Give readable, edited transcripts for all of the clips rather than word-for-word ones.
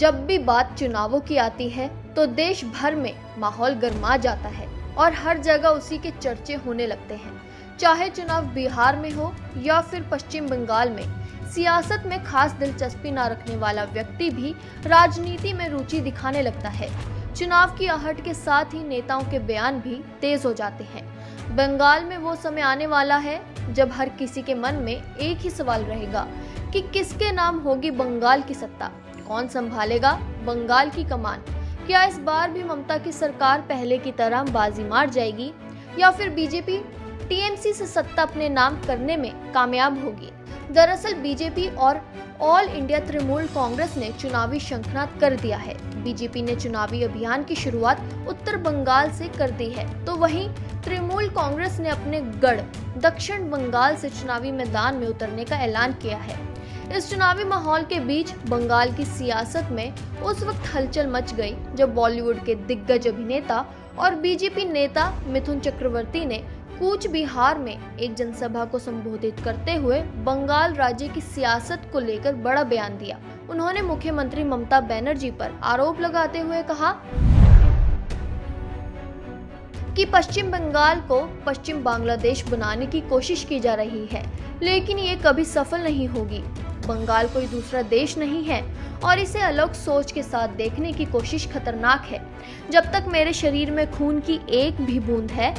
जब भी बात चुनावों की आती है तो देश भर में माहौल गर्मा जाता है और हर जगह उसी के चर्चे होने लगते हैं। चाहे चुनाव बिहार में हो या फिर पश्चिम बंगाल में, सियासत में खास दिलचस्पी न रखने वाला व्यक्ति भी राजनीति में रुचि दिखाने लगता है। चुनाव की आहट के साथ ही नेताओं के बयान भी तेज हो जाते हैं। बंगाल में वो समय आने वाला है जब हर किसी के मन में एक ही सवाल रहेगा कि किसके नाम होगी बंगाल की सत्ता, कौन संभालेगा बंगाल की कमान। क्या इस बार भी ममता की सरकार पहले की तरह बाजी मार जाएगी या फिर बीजेपी टीएमसी से सत्ता अपने नाम करने में कामयाब होगी। दरअसल बीजेपी और ऑल इंडिया तृणमूल कांग्रेस ने चुनावी शंखनाद कर दिया है। बीजेपी ने चुनावी अभियान की शुरुआत उत्तर बंगाल से कर दी है, तो वहीं तृणमूल कांग्रेस ने अपने गढ़ दक्षिण बंगाल से चुनावी मैदान में उतरने का ऐलान किया है। इस चुनावी माहौल के बीच बंगाल की सियासत में उस वक्त हलचल मच गई जब बॉलीवुड के दिग्गज अभिनेता और बीजेपी नेता मिथुन चक्रवर्ती ने कूच बिहार में एक जनसभा को संबोधित करते हुए बंगाल राज्य की सियासत को लेकर बड़ा बयान दिया। उन्होंने मुख्यमंत्री ममता बनर्जी पर आरोप लगाते हुए कहा कि पश्चिम बंगाल को पश्चिम बांग्लादेश बनाने की कोशिश की जा रही है, लेकिन ये कभी सफल नहीं होगी। बंगाल कोई दूसरा देश नहीं है और इसे अलग सोच के साथ देखने की कोशिश खतरनाक है। जब तक मेरे शरीर में खून की एक भी बूंद है,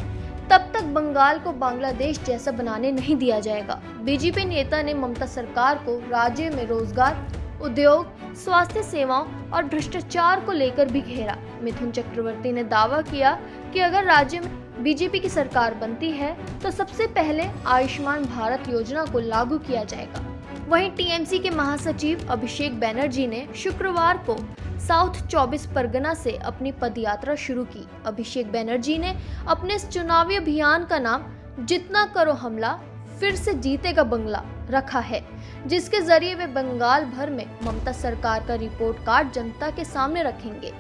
तब तक बंगाल को बांग्लादेश जैसा बनाने नहीं दिया जाएगा। बीजेपी नेता ने ममता सरकार को राज्य में रोजगार, उद्योग, स्वास्थ्य सेवाओं और भ्रष्टाचार को लेकर भी घेरा। मिथुन चक्रवर्ती ने दावा किया कि अगर राज्य में बीजेपी की सरकार बनती है तो सबसे पहले आयुष्मान भारत योजना को लागू किया जाएगा। वहीं टीएमसी के महासचिव अभिषेक बनर्जी ने शुक्रवार को साउथ 24 परगना से अपनी पदयात्रा शुरू की। अभिषेक बनर्जी ने अपने इस चुनावी अभियान का नाम जितना करो हमला फिर से जीतेगा बंगला रखा है, जिसके जरिए वे बंगाल भर में ममता सरकार का रिपोर्ट कार्ड जनता के सामने रखेंगे।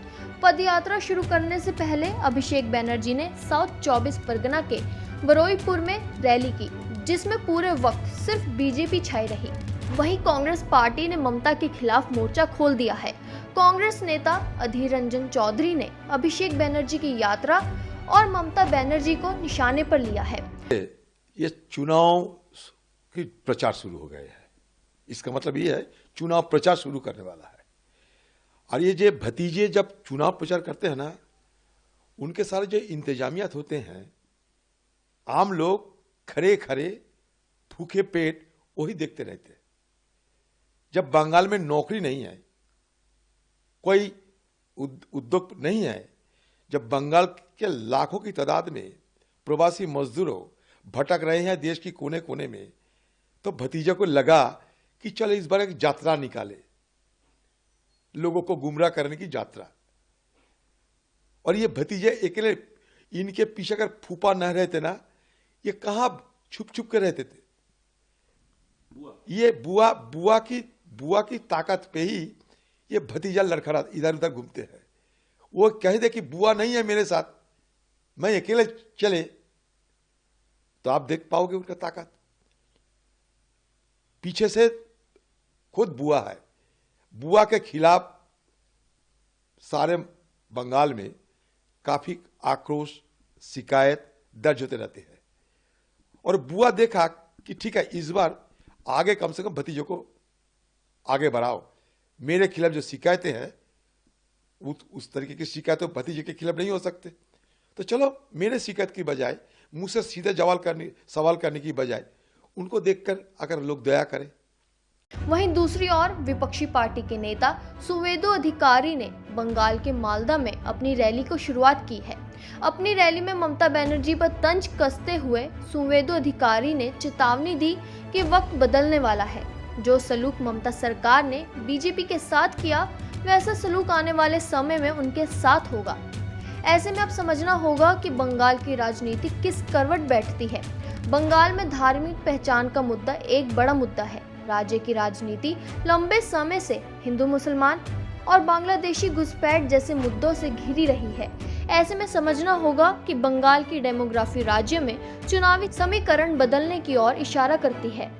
पदयात्रा शुरू करने से पहले अभिषेक बनर्जी ने साउथ 24 परगना के बरोईपुर में रैली की, जिसमें पूरे वक्त सिर्फ बीजेपी छाई रही। वहीं कांग्रेस पार्टी ने ममता के खिलाफ मोर्चा खोल दिया है। कांग्रेस नेता अधीर रंजन चौधरी ने अभिषेक बनर्जी की यात्रा और ममता बनर्जी को निशाने पर लिया है। ये चुनाव की प्रचार शुरू हो गया है, इसका मतलब ये है चुनाव प्रचार शुरू करने वाला है। और ये जो भतीजे जब चुनाव प्रचार करते हैं ना, उनके सारे जो इंतजामियात होते हैं, आम लोग खड़े खड़े भूखे पेट वही देखते रहते हैं। जब बंगाल में नौकरी नहीं है, कोई उद्योग नहीं है, जब बंगाल के लाखों की तादाद में प्रवासी मजदूरों भटक रहे हैं देश की कोने कोने में, तो भतीजा को लगा कि चलो इस बार एक यात्रा निकाले, लोगों को गुमराह करने की यात्रा। और ये भतीजे अकेले, इनके पीछे अगर फूफा न रहते ना, ये कहां छुप छुप के रहते थे। ये बुआ की ताकत पे ही ये भतीजा लड़खड़ा इधर उधर घूमते हैं। वो कह दे कि बुआ नहीं है मेरे साथ, मैं अकेले चले, तो आप देख पाओगे उनका ताकत। पीछे से खुद बुआ है। बुआ के खिलाफ सारे बंगाल में काफी आक्रोश, शिकायत दर्ज होते रहते हैं। और बुआ देखा कि ठीक है, इस बार आगे कम से कम भतीजों को आगे बढ़ाओ। मेरे खिलाफ जो शिकायतें हैं, उस तरीके की शिकायतें भतीजे के खिलाफ नहीं हो सकते, तो चलो मेरे शिकायत की बजाय, मुझसे सीधे सवाल करने की बजाय उनको देखकर अगर लोग दया करें। वहीं दूसरी ओर विपक्षी पार्टी के नेता सुवेदु अधिकारी ने बंगाल के मालदा में अपनी रैली को शुरुआत की है। अपनी रैली में ममता बनर्जी पर तंज कसते हुए सुवेदु अधिकारी ने चेतावनी दी कि वक्त बदलने वाला है। जो सलूक ममता सरकार ने बीजेपी के साथ किया, वैसा सलूक आने वाले समय में उनके साथ होगा। ऐसे में अब समझना होगा कि बंगाल की राजनीति किस करवट बैठती है। बंगाल में धार्मिक पहचान का मुद्दा एक बड़ा मुद्दा है। राज्य की राजनीति लंबे समय से हिंदू मुसलमान और बांग्लादेशी घुसपैठ जैसे मुद्दों से घिरी रही है। ऐसे में समझना होगा कि बंगाल की डेमोग्राफी राज्य में चुनावी समीकरण बदलने की ओर इशारा करती है।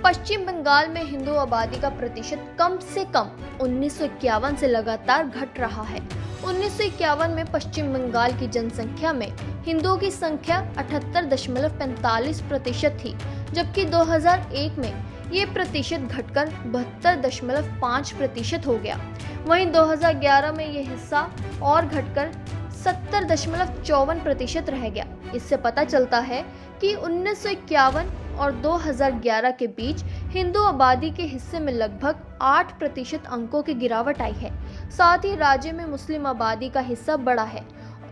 पश्चिम बंगाल में हिंदू आबादी का प्रतिशत कम से कम 1951 से लगातार घट रहा है। 1951 में पश्चिम बंगाल की जनसंख्या में हिंदुओं की संख्या 78.45% थी, जबकि 2001 में ये प्रतिशत घटकर 72.5% हो गया। वहीं 2011 में ये हिस्सा और घटकर 70.54% रह गया। इससे पता चलता है कि 1951 और 2011 के बीच हिंदू आबादी के हिस्से में लगभग 8% अंकों की गिरावट आई है। साथ ही राज्य में मुस्लिम आबादी का हिस्सा बढ़ा है,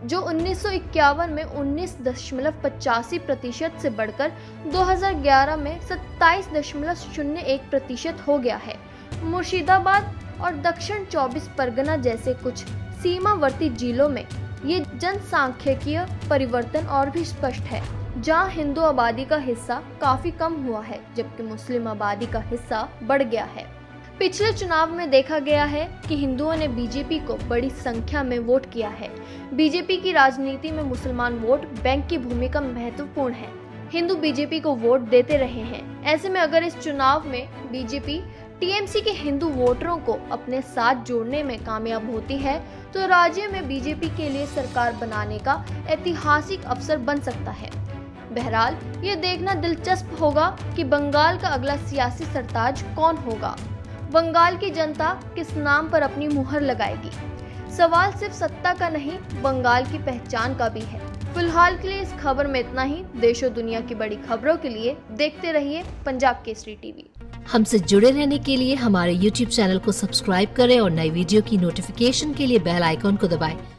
जो 1951 में 19.85% से बढ़कर 2011 में 27.01% हो गया है। मुर्शिदाबाद और दक्षिण 24 परगना जैसे कुछ सीमावर्ती जिलों में ये जनसांख्यिकीय परिवर्तन और भी स्पष्ट है, जहां हिंदू आबादी का हिस्सा काफी कम हुआ है, जबकि मुस्लिम आबादी का हिस्सा बढ़ गया है। पिछले चुनाव में देखा गया है कि हिंदुओं ने बीजेपी को बड़ी संख्या में वोट किया है। बीजेपी की राजनीति में मुसलमान वोट बैंक की भूमिका महत्वपूर्ण है। हिंदू बीजेपी को वोट देते रहे हैं। ऐसे में अगर इस चुनाव में बीजेपी टीएमसी के हिंदू वोटरों को अपने साथ जोड़ने में कामयाब होती है, तो राज्य में बीजेपी के लिए सरकार बनाने का ऐतिहासिक अवसर बन सकता है। बहरहाल ये देखना दिलचस्प होगा कि बंगाल का अगला सियासी सरताज कौन होगा। बंगाल की जनता किस नाम पर अपनी मुहर लगाएगी। सवाल सिर्फ सत्ता का नहीं, बंगाल की पहचान का भी है। फिलहाल के लिए इस खबर में इतना ही। देश और दुनिया की बड़ी खबरों के लिए देखते रहिए पंजाब केसरी टीवी। हमसे जुड़े रहने के लिए हमारे YouTube चैनल को सब्सक्राइब करें और नई वीडियो की नोटिफिकेशन के लिए बेल आइकॉन को दबाएं।